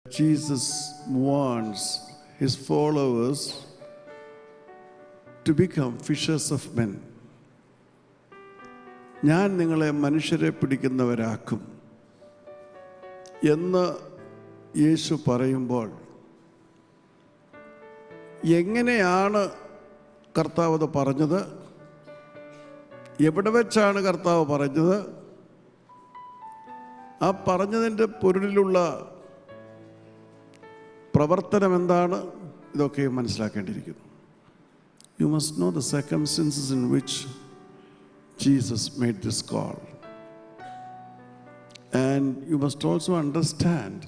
Jesus wants his followers to become fishers of men. ഞാൻ നിങ്ങളെ മനുഷ്യരെ പിടിക്കുന്നവരാക്കും എന്ന് യേശു പറയുമ്പോൾ എങ്ങനെയാണ് കർത്താവ് അത് പറഞ്ഞത്? എവിടെ വെച്ചാണ് കർത്താവ് പറഞ്ഞത്? ആ പറഞ്ഞതിൻ്റെ പൊരുളിലുള്ള പ്രവർത്തനം എന്താണ്? ഇതൊക്കെ മനസ്സിലാക്കേണ്ടിയിരിക്കുന്നു. You must know the circumstances in which Jesus made this call. And you must also understand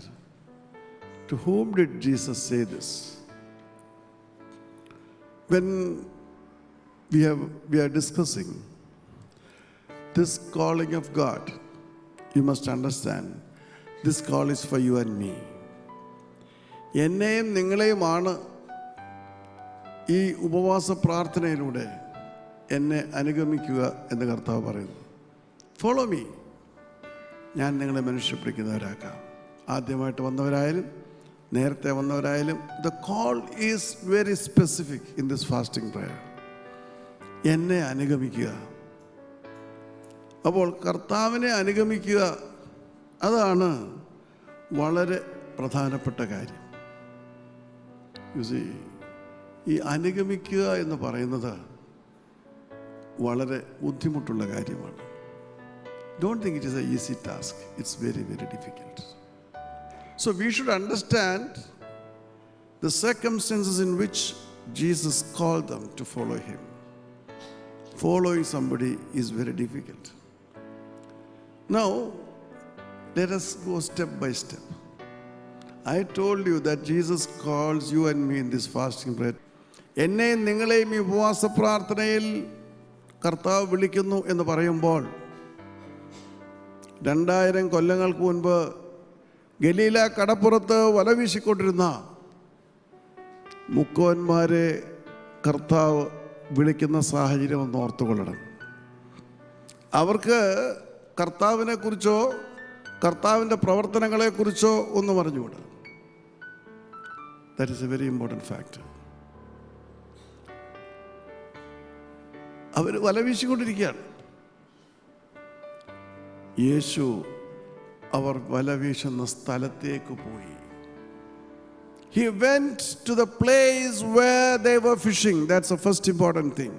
to whom did Jesus say this. When we are discussing this calling of God, you must understand this call is for you and me. എന്നെയും നിങ്ങളെയുമാണ് ഈ ഉപവാസ പ്രാർത്ഥനയിലൂടെ എന്നെ അനുഗമിക്കുക എന്ന് കർത്താവ് പറയുന്നു. Follow me, ഞാൻ നിങ്ങളെ മനുഷ്യപ്പിടിക്കുന്നവരാക്കാം. ആദ്യമായിട്ട് വന്നവരായാലും നേരത്തെ വന്നവരായാലും the call is very specific in this fasting prayer. എന്നെ അനുഗമിക്കുക. അപ്പോൾ കർത്താവിനെ അനുഗമിക്കുക, അതാണ് വളരെ പ്രധാനപ്പെട്ട കാര്യം. ഈ അനുഗമിക്കുക എന്ന് പറയുന്നത് വളരെ ബുദ്ധിമുട്ടുള്ള കാര്യമാണ്. Don't think it is an easy task. It's very, very difficult. So we should understand the circumstances in which Jesus called them to follow him. Following somebody is very difficult. Now, let us go step by step. I told you that Jesus calls you and me in this fasting prayer. എന്നെയും നിങ്ങളെയും ഈ ഉപവാസ പ്രാർത്ഥനയിൽ കർത്താവ് വിളിക്കുന്നു എന്ന് പറയുമ്പോൾ 2000 കൊല്ലങ്ങൾക്ക് മുൻപ് ഗലീല കടപ്പുറത്ത് വല വീശിക്കൊണ്ടിരുന്ന മുക്കോന്മാരെ കർത്താവ് വിളിക്കുന്ന സാഹചര്യം ഒന്ന് ഓർത്തുകൊള്ളണം. അവർക്ക് കർത്താവിനെ കുറിച്ചോ കർത്താവിൻ്റെ പ്രവർത്തനങ്ങളെക്കുറിച്ചോ ഒന്നും അറിഞ്ഞുകൂടാ. That is a very important fact. അവർ വല വീശിക്കൊണ്ടിരിക്കുകയാണ്. യേശു അവർ വല വീശുന്ന സ്ഥലത്തേക്ക് പോയി. He went to the place where they were fishing. That's the first important thing.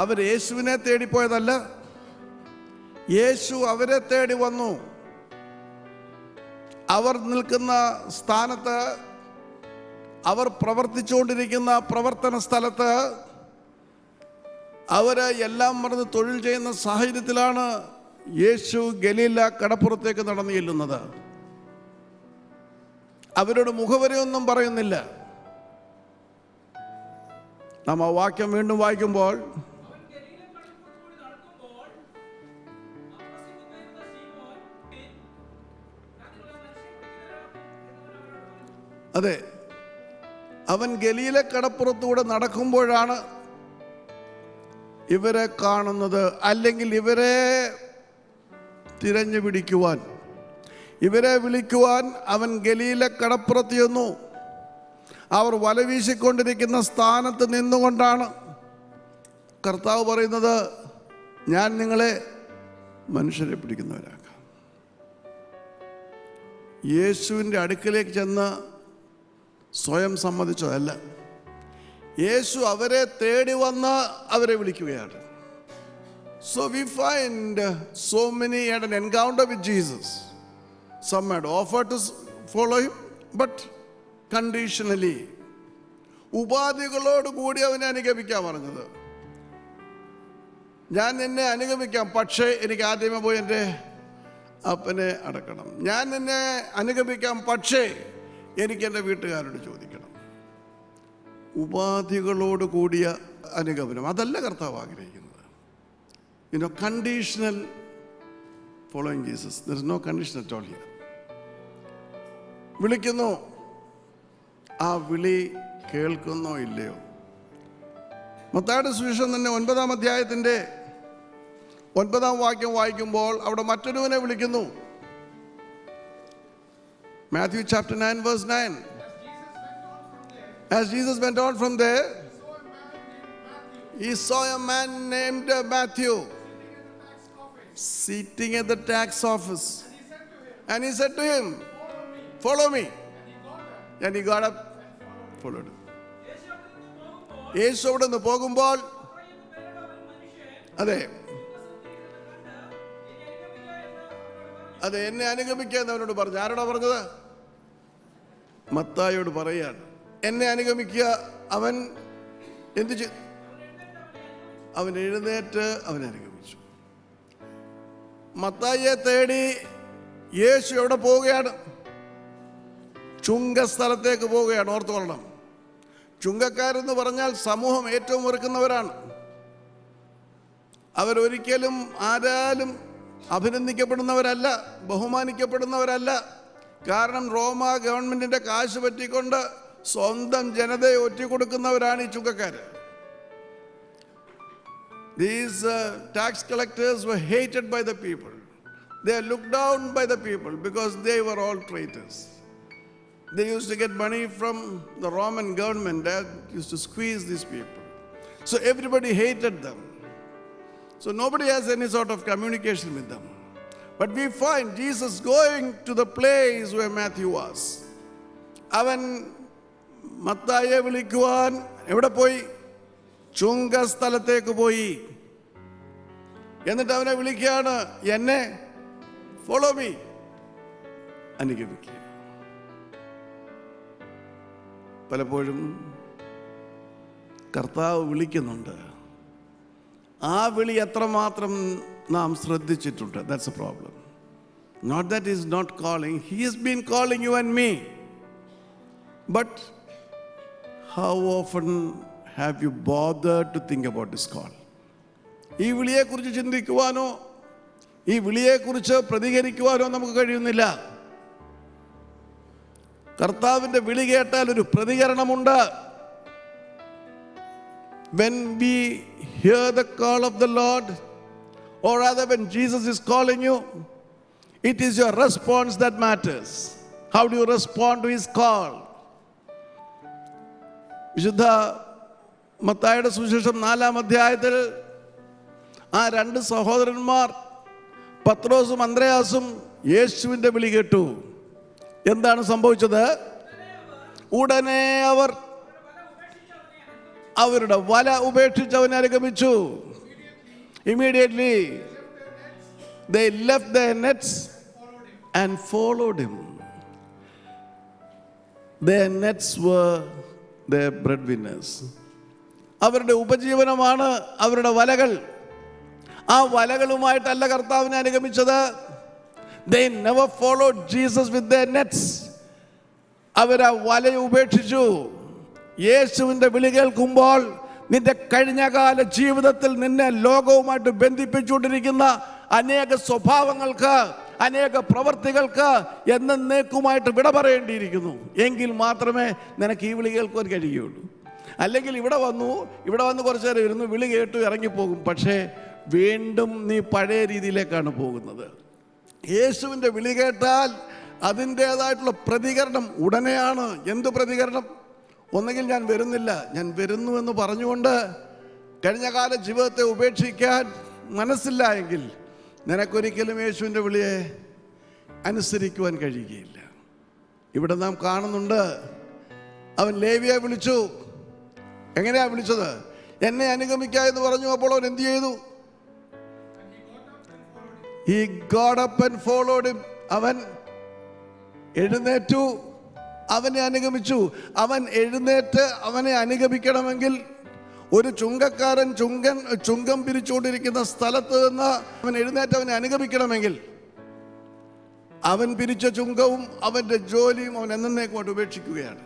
അവർ യേശുവിനെ തേടിപ്പോയതല്ല, യേശു അവരെ തേടി വന്നു. അവർ നിൽക്കുന്ന സ്ഥാനത്ത്, അവർ പ്രവർത്തിച്ചുകൊണ്ടിരിക്കുന്ന പ്രവർത്തന സ്ഥലത്ത് അവര് എല്ലാം മറന്ന് തൊഴിൽ ചെയ്യുന്ന സാഹചര്യത്തിലാണ് യേശു ഗലീല കടപ്പുറത്തേക്ക് നടന്നു ചെല്ലുന്നത്. അവരോട് മുഖവരെയൊന്നും പറയുന്നില്ല. നാം ആ വാക്യം വീണ്ടും വായിക്കുമ്പോൾ അതെ, അവൻ ഗലീല കടപ്പുറത്തൂടെ നടക്കുമ്പോഴാണ് ഇവരെ കാണുന്നത്. അല്ലെങ്കിൽ ഇവരെ തിരഞ്ഞു പിടിക്കുവാൻ, ഇവരെ വിളിക്കുവാൻ അവൻ ഗലീല കടപ്പുറത്ത് ചെന്നു. അവർ വല വീശിക്കൊണ്ടിരിക്കുന്ന സ്ഥാനത്ത് നിന്നുകൊണ്ടാണ് കർത്താവ് പറയുന്നത്, ഞാൻ നിങ്ങളെ മനുഷ്യരെ പിടിക്കുന്നവരാക്കാം. യേശുവിൻ്റെ അടുക്കലേക്ക് ചെന്ന് സ്വയം സമ്മതിച്ചതല്ല, യേശു അവരെ തേടി വന്ന് അവരെ വിളിക്കുകയാണ്. So we find so many had an encounter with Jesus. Some had offered to follow him, but conditionally. ഉപാധികളോട് കൂടി അവനെ അനുഗമിക്കാൻ പറഞ്ഞത്. ഞാൻ നിന്നെ അനുഗമിക്കാം, പക്ഷേ എനിക്ക് ആദ്യമേ പോയി എൻ്റെ അപ്പനെ അടക്കണം. ഞാൻ നിന്നെ അനുഗമിക്കാം, പക്ഷേ എനിക്ക് എൻ്റെ വീട്ടുകാരോട് ചോദിക്കണം. ഉപാധികളോട് കൂടിയ അനുഗമനം അതല്ല കർത്താവ് ആഗ്രഹിക്കുന്നത്. Conditional following Jesus. There is no condition at all here. വിളിക്കുന്നു, ആ വിളി കേൾക്കുന്നോ ഇല്ലയോ? മത്തായിയുടെ സുവിശേഷം തന്നെ 9-ാം അധ്യായത്തിൻ്റെ 9-ാം വാക്യം വായിക്കുമ്പോൾ അവിടെ മറ്റൊരുവനെ വിളിക്കുന്നു. Matthew chapter 9 verse 9. As Jesus went on from there, he saw a man named Matthew sitting at the tax office. And he said to him, "Follow me." And he got up, followed him. യേശു അവിടെ നിന്ന് പോകുമ്പോൾ, അതെ എന്നെ അനുഗമിക്കുക എന്ന് അവനോട് പറഞ്ഞു. ആരോടാ പറഞ്ഞത്? മത്തായിയോട് പറയാണ്, എന്നെ അനുഗമിക്കുക. അവൻ എന്ത് ചെയ്തു? അവൻ എഴുന്നേറ്റ് അവനെ അനുഗമിച്ചു. മത്തായിയെ തേടി യേശു എവിടെ പോവുകയാണ്? ചുങ്കസ്ഥലത്തേക്ക് പോവുകയാണ്. ഓർത്തു കൊള്ളണം, ചുങ്കക്കാരെന്ന് പറഞ്ഞാൽ സമൂഹം ഏറ്റവും വെറുക്കുന്നവരാണ്. അവരൊരിക്കലും ആരാലും അഭിനന്ദിക്കപ്പെടുന്നവരല്ല, ബഹുമാനിക്കപ്പെടുന്നവരല്ല. കാരണം റോമ ഗവൺമെന്റിന്റെ കാശ് പറ്റിക്കൊണ്ട് സ്വന്തം ജനതയെ ഒറ്റിക്കൊടുക്കുന്നവരാണ് ഈ ചുങ്കക്കാർ. These tax collectors were hated by the people. They are looked down by the people because they were all traitors. They used to get money from the Roman government that used to squeeze these people. So everybody hated them. So nobody has any sort of communication with them. But we find Jesus going to the place where Matthew was. അവൻ മത്തായിയെ വിളിക്കുവാൻ എവിടെ പോയി? ചുങ്കസ്ഥലത്തേക്ക് പോയി. എന്നിട്ട് അവനെ വിളിക്കുകയാണ്, എന്നെ follow me, അനുഗമിക്കുക. പലപ്പോഴും കർത്താവ് വിളിക്കുന്നുണ്ട്. ആ വിളി എത്രമാത്രം നാം ശ്രദ്ധിച്ചിട്ടുണ്ട്? That's a problem. Not that he is not calling. He has been calling you and me. But how often have you bothered to think about this call? ഈ വിളിയെക്കുറിച്ച് ചിന്തിക്കുവാനോ ഈ വിളിയെക്കുറിച്ച് പ്രതികരിക്കുവാനോ നമുക്ക് കഴിയുന്നില്ല. കർത്താവിൻ്റെ വിളി കേട്ടാൽ ഒരു പ്രതികരണമുണ്ട്. When we hear the call of the Lord, or rather when Jesus is calling you, it is your response that matters. How do you respond to his call? വിശുദ്ധ മത്തായിയുടെ സുവിശേഷം 4-ാം അധ്യായത്തിൽ ആ രണ്ട് സഹോദരന്മാർ പത്രോസും അന്ത്രയാസും യേശുവിൻ്റെ വിളി കേട്ടു. എന്താണ് സംഭവിച്ചത്? ഉടനെ അവർ അവരുടെ വല ഉപേക്ഷിച്ച് അവനെ അനുഗമിച്ചു. Immediately they left their nets and followed him. Their nets were their breadwinners. അവരുടെ ഉപജീവനമാണ് അവരുടെ വലകൾ. ആ വലകളുമായിട്ടല്ല കർത്താവിനെ അനുഗമിച്ചത്. They never followed Jesus with their nets. അവരാ വലയെ ഉപേക്ഷിച്ചു. യേശുവിൻ്റെ വിളി കേൾക്കുമ്പോൾ നിന്റെ കഴിഞ്ഞകാല ജീവിതത്തിൽ നിന്നെ ലോകവുമായിട്ട് ബന്ധിപ്പിച്ചുകൊണ്ടിരിക്കുന്ന അനേക സ്വഭാവങ്ങൾക്ക്, അനേക പ്രവർത്തികൾക്ക് എന്നേക്കുമായിട്ട് വിട പറയേണ്ടിയിരിക്കുന്നു. എങ്കിൽ മാത്രമേ നിനക്ക് ഈ വിളി കേൾക്കുവാൻ കഴിയുകയുള്ളൂ. അല്ലെങ്കിൽ ഇവിടെ വന്ന് കുറച്ചു നേരം ഇരുന്നു, വിളി കേട്ടു ഇറങ്ങിപ്പോകും. പക്ഷേ വീണ്ടും നീ പഴയ രീതിയിലേക്കാണ് പോകുന്നത്. യേശുവിൻ്റെ വിളി കേട്ടാൽ അതിൻ്റേതായിട്ടുള്ള പ്രതികരണം ഉടനെയാണ്. എന്ത് പ്രതികരണം? ഒന്നുകിൽ ഞാൻ വരുന്നില്ല, ഞാൻ വരുന്നു എന്ന് പറഞ്ഞുകൊണ്ട് കഴിഞ്ഞകാല ജീവിതത്തെ ഉപേക്ഷിക്കാൻ മനസ്സില്ല എങ്കിൽ നിനക്കൊരിക്കലും യേശുവിൻ്റെ വിളിയെ അനുസരിക്കുവാൻ കഴിയുകയില്ല. ഇവിടെ നാം കാണുന്നുണ്ട്, അവൻ ലേവിയെ വിളിച്ചു. എങ്ങനെയാ വിളിച്ചത്? എന്നെ അനുഗമിക്കുക എന്ന് പറഞ്ഞു. അപ്പോൾ അവൻ എന്ത് ചെയ്തു? He got up and followed him. അവൻ എഴുന്നേറ്റു, അവനെ അനുഗമിച്ചു. അവൻ എഴുന്നേറ്റ് അവനെ അനുഗമിക്കണമെങ്കിൽ ഒരു ചുങ്കക്കാരൻ ചുങ്കം പിരിച്ചുകൊണ്ടിരിക്കുന്ന സ്ഥലത്ത് നിന്ന് അവൻ എഴുന്നേറ്റ് അവനെ അനുഗമിക്കണമെങ്കിൽ അവൻ പിരിച്ച ചുങ്കവും അവൻ്റെ ജോലിയും അവൻ എന്നേക്കുമായിട്ട് ഉപേക്ഷിക്കുകയാണ്.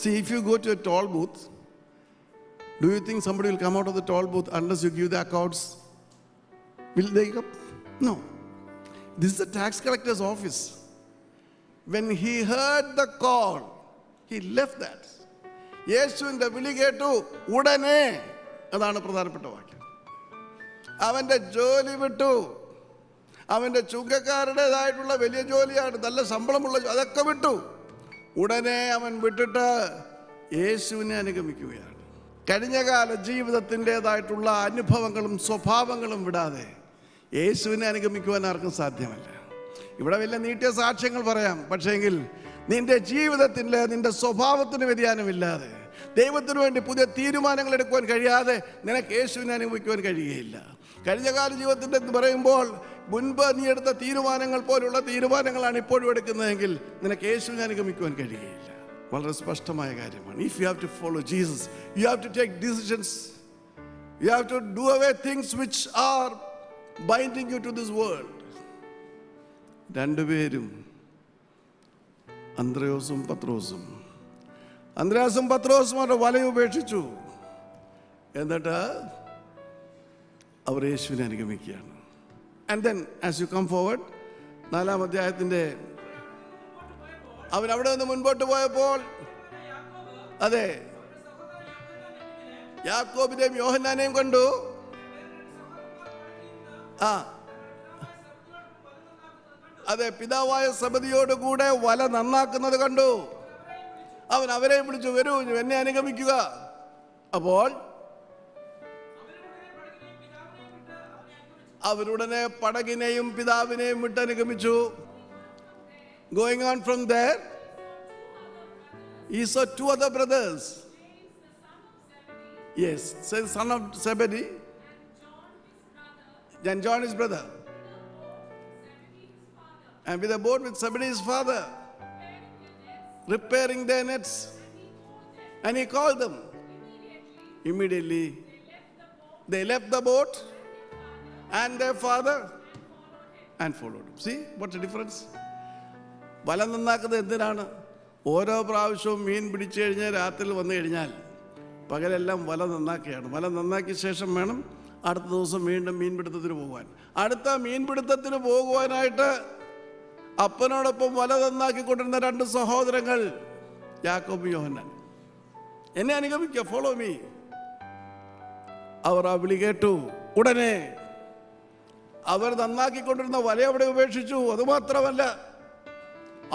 See, if you go to a toll booth, do you think somebody will come out of the toll booth unless you give the accounts? Will they come? No. This is the tax collector's office. When he heard the call, he left that. യേശുവിൻ്റെ വിളി കേട്ടു ഉടനെ, അതാണ് പ്രധാനപ്പെട്ട വാക്യം. അവൻ്റെ ജോലി വിട്ടു, അവൻ്റെ ചുങ്കക്കാരുടേതായിട്ടുള്ള വലിയ ജോലിയാണ്, നല്ല ശമ്പളമുള്ള അതൊക്കെ വിട്ടു. ഉടനെ അവൻ വിട്ടിട്ട് യേശുവിനെ അനുഗമിക്കുകയാണ്. കഴിഞ്ഞകാല ജീവിതത്തിൻ്റെതായിട്ടുള്ള അനുഭവങ്ങളും സ്വഭാവങ്ങളും വിടാതെ യേശുവിനെ അനുഗമിക്കുവാൻ ആർക്കും സാധ്യമല്ല. ഇവിടെ വലിയ നീട്ടിയ സാക്ഷ്യങ്ങൾ പറയാം, പക്ഷേങ്കിൽ നിന്റെ ജീവിതത്തിൽ നിന്റെ സ്വഭാവത്തിന് വ്യതിയാനമില്ലാതെ, ദൈവത്തിനു വേണ്ടി പുതിയ തീരുമാനങ്ങൾ എടുക്കുവാൻ കഴിയാതെ നിനക്ക് യേശുവിനെ അനുഭവിക്കുവാൻ കഴിയുകയില്ല. കഴിഞ്ഞകാല ജീവിതത്തിൻ്റെ എന്ന് പറയുമ്പോൾ മുൻപ് നീ എടുത്ത തീരുമാനങ്ങൾ പോലുള്ള തീരുമാനങ്ങളാണ് ഇപ്പോഴും എടുക്കുന്നതെങ്കിൽ നിനക്ക് യേശുവിനെ അനുഗമിക്കുവാൻ കഴിയുകയില്ല. വളരെ സ്പഷ്ടമായ കാര്യമാണ്. If you have to follow Jesus, you have to take decisions, you have to do away things which are binding you to this world. രണ്ടുപേരും അന്ത്രയോസും പത്രോസും അവരുടെ വല ഉപേക്ഷിച്ചു. എന്നിട്ട് അവർ യേശുവിനെ അനുഗമിക്കുകയാണ്. And then as you come forward, 4-ാം അധ്യായത്തിൻ്റെ അവൻ അവിടെ നിന്ന് മുൻപോട്ട് പോയപ്പോൾ, അതെ, യാക്കോബിനെയും യോഹന്നാനെയും കണ്ടു. അതെ, പിതാവായ സബദിയോട് കൂടെ വല നന്നാക്കുന്നത് കണ്ടു. അവൻ അവരെ വിളിച്ചു, വരൂ എന്നെ അനുഗമിക്കുക. അപ്പോൾ അവരുടനെ പടകിനെയും പിതാവിനെയും വിട്ട് അനുഗമിച്ചു. Going on from there, he saw 2 other brothers. Yes, son of Zebedee, and John his brother, and with a boat with Zebedee's father, repairing their nets, and he called them. Immediately they left the boat and their father and followed him. See what's the difference? വല നന്നാക്കുന്നത് എന്തിനാണ്? ഓരോ പ്രാവശ്യവും മീൻ പിടിച്ചു കഴിഞ്ഞാൽ രാത്രി വന്നു കഴിഞ്ഞാൽ പകലെല്ലാം വല നന്നാക്കുകയാണ്. വല നന്നാക്കിയ ശേഷം വേണം അടുത്ത ദിവസം വീണ്ടും മീൻപിടുത്തത്തിന് പോകുവാൻ. അടുത്ത മീൻപിടുത്തത്തിന് പോകുവാനായിട്ട് അപ്പനോടൊപ്പം വല നന്നാക്കിക്കൊണ്ടിരുന്ന 2 സഹോദരങ്ങൾ, യാക്കോബും യോഹന്നാൻ, എന്നെ അനുഗമിക്കുക, ഫോളോ മീ. അവർ ആ വിളി കേട്ടു. ഉടനെ അവർ നന്നാക്കിക്കൊണ്ടിരുന്ന വല അവിടെ ഉപേക്ഷിച്ചു. അതുമാത്രമല്ല,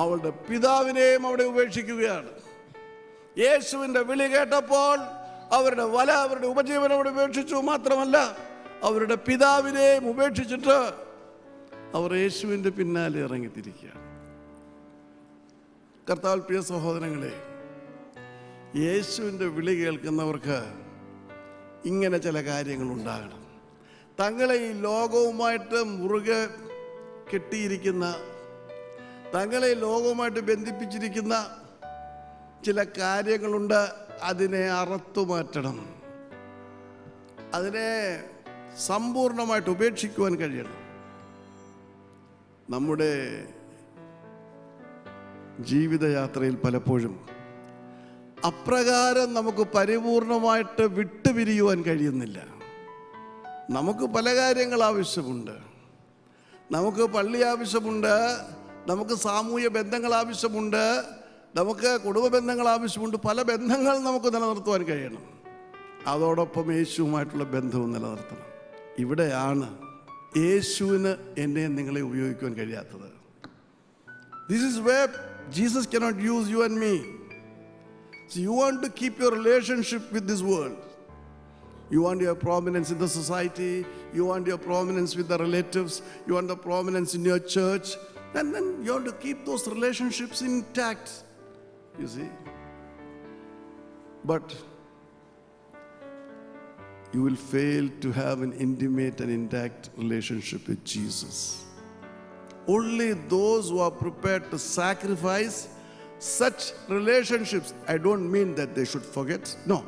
അവളുടെ പിതാവിനെയും അവിടെ ഉപേക്ഷിക്കുകയാണ്. യേശുവിൻ്റെ വിളി കേട്ടപ്പോൾ അവരുടെ വല, അവരുടെ ഉപജീവനം അവിടെ ഉപേക്ഷിച്ചു. മാത്രമല്ല, അവരുടെ പിതാവിനെയും ഉപേക്ഷിച്ചിട്ട് അവർ യേശുവിൻ്റെ പിന്നാലെ ഇറങ്ങിത്തിരിക്കുകയാണ്. കർത്താവിൽ പ്രിയ സഹോദരങ്ങളെ, യേശുവിൻ്റെ വിളി കേൾക്കുന്നവർക്ക് ഇങ്ങനെ ചില കാര്യങ്ങളുണ്ടാകണം. തങ്ങളെ ഈ ലോകവുമായിട്ട് മുറുകെ കെട്ടിയിരിക്കുന്ന, തങ്ങളെ ലോകവുമായിട്ട് ബന്ധിപ്പിച്ചിരിക്കുന്ന ചില കാര്യങ്ങളുണ്ട്. അതിനെ അറുത്തുമാറ്റണം, അതിനെ സമ്പൂർണ്ണമായിട്ട് ഉപേക്ഷിക്കുവാൻ കഴിയണം. നമ്മുടെ ജീവിതയാത്രയിൽ പലപ്പോഴും അപ്രകാരം നമുക്ക് പരിപൂർണമായിട്ട് വിട്ടുപിരിയുവാൻ കഴിയുന്നില്ല. നമുക്ക് പല കാര്യങ്ങൾ ആവശ്യമുണ്ട്. നമുക്ക് പള്ളി ആവശ്യമുണ്ട്, നമുക്ക് സാമൂഹ്യ ബന്ധങ്ങൾ ആവശ്യമുണ്ട്, നമുക്ക് കുടുംബ ബന്ധങ്ങൾ ആവശ്യമുണ്ട്. പല ബന്ധങ്ങൾ നമുക്ക് നിലനിർത്തുവാൻ കഴിയണം. അതോടൊപ്പം യേശുവുമായിട്ടുള്ള ബന്ധവും നിലനിർത്തണം. ഇവിടെയാണ് യേശുവിന് എന്നെ നിങ്ങളെ ഉപയോഗിക്കുവാൻ കഴിയാത്തത്. This is where Jesus cannot use you and me. So you want to keep your relationship with this world. You want your prominence in the society. You want your prominence with the relatives. You want the prominence in your church. And then you want to keep those relationships intact. You see? But you will fail to have an intimate and intact relationship with Jesus. Only those who are prepared to sacrifice such relationships. I don't mean that they should forget. No.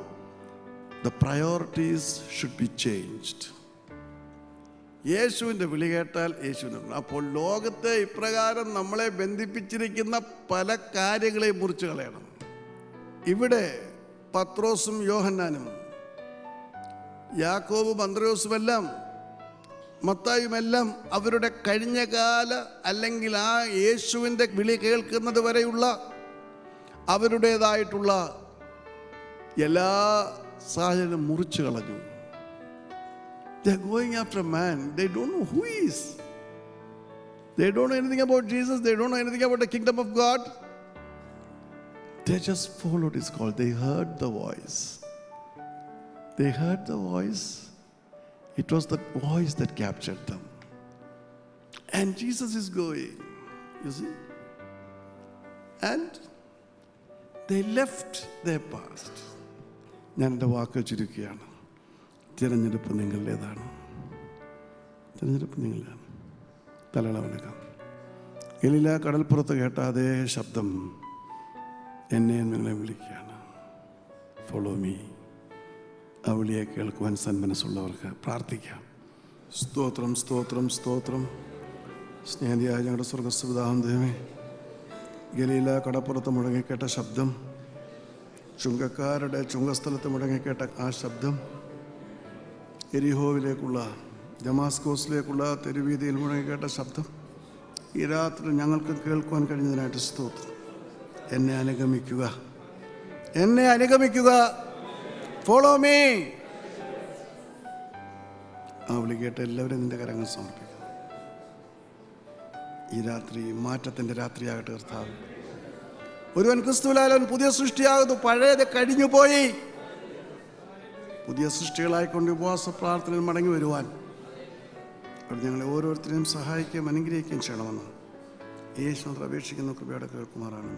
The priorities should be changed. യേശുവിൻ്റെ വിളി കേട്ടാൽ യേശുവിന്. അപ്പോൾ ലോകത്തെ ഇപ്രകാരം നമ്മളെ ബന്ധിപ്പിച്ചിരിക്കുന്ന പല കാര്യങ്ങളെയും മുറിച്ച് കളയണം. ഇവിടെ പത്രോസും യോഹന്നാനും, യാക്കോബും അന്ത്രയോസുമെല്ലാം, മത്തായുമെല്ലാം അവരുടെ കഴിഞ്ഞകാല അല്ലെങ്കിൽ ആ യേശുവിൻ്റെ വിളി കേൾക്കുന്നത് വരെയുള്ള അവരുടേതായിട്ടുള്ള എല്ലാ സാഹചര്യം മുറിച്ചു കളഞ്ഞു. They are going after a man. They don't know who he is. They don't know anything about Jesus. They don't know anything about the kingdom of God. They just followed his call. They heard the voice. They heard the voice. It was the voice that captured them. And Jesus is going, you see. And they left their past. ഞാൻ എൻ്റെ വാക്ക് ചുരുക്കുകയാണ്. തിരഞ്ഞെടുപ്പ് നിങ്ങളുടേതാണ്. തിരഞ്ഞെടുപ്പ് നിങ്ങളുടേതാണ്. തലളവനകം. ഗലീല കടൽപ്പുറത്ത് കേട്ട അതേ ശബ്ദം എന്നെ നിങ്ങളെ വിളിക്കുകയാണ്. Follow me. ആ വിളിയെ കേൾക്കുവാൻ സന്മനസ്സുള്ളവർക്ക് പ്രാർത്ഥിക്കാം. സ്തോത്രം, സ്തോത്രം, സ്തോത്രം. സ്നേഹിയായ ഞങ്ങളുടെ സ്വർഗസ്വപിതാവാം ദൈവമേ, ഗലീല കടപ്പുറത്ത് മുഴങ്ങിക്കേട്ട ശബ്ദം, ചുങ്കക്കാരുടെ ചുങ്കസ്ഥലത്ത് മുഴങ്ങിക്കേട്ട ആ ശബ്ദം, എരിഹോവിലേക്കുള്ള ദമാസ്കോസിലേക്കുള്ള തെരുവീതിയിൽ മുഴങ്ങിക്കേട്ട ശബ്ദം ഈ രാത്രി ഞങ്ങൾക്ക് കേൾക്കുവാൻ കഴിഞ്ഞതിനായിട്ട് സ്തോത്രം. എന്നെ അനുഗമിക്കുക, എന്നെ അനുഗമിക്കുക. Follow me. ആ വിളി കേട്ട് എല്ലാവരും നിന്റെ കരങ്ങൾ സമർപ്പിക്കും. ഈ രാത്രി മാറ്റത്തിൻ്റെ രാത്രിയാകട്ടെ കർത്താവ്. ഒരുവൻ ക്രിസ്തുവിലായാലും പുതിയ സൃഷ്ടിയാകുന്നു, പഴയത് കഴിഞ്ഞു പോയി. പുതിയ സൃഷ്ടികളായിക്കൊണ്ട് ഉപവാസ പ്രാർത്ഥനയിൽ മടങ്ങി വരുവാൻ അവിടെ ഞങ്ങളെ ഓരോരുത്തരെയും സഹായിക്കുകയും അനുഗ്രഹിക്കുകയും ചെയ്യണമെന്ന് യേശുവിനെ അപേക്ഷിക്കുന്ന കൃപയോടെ കേൾക്കുമാറാണ്.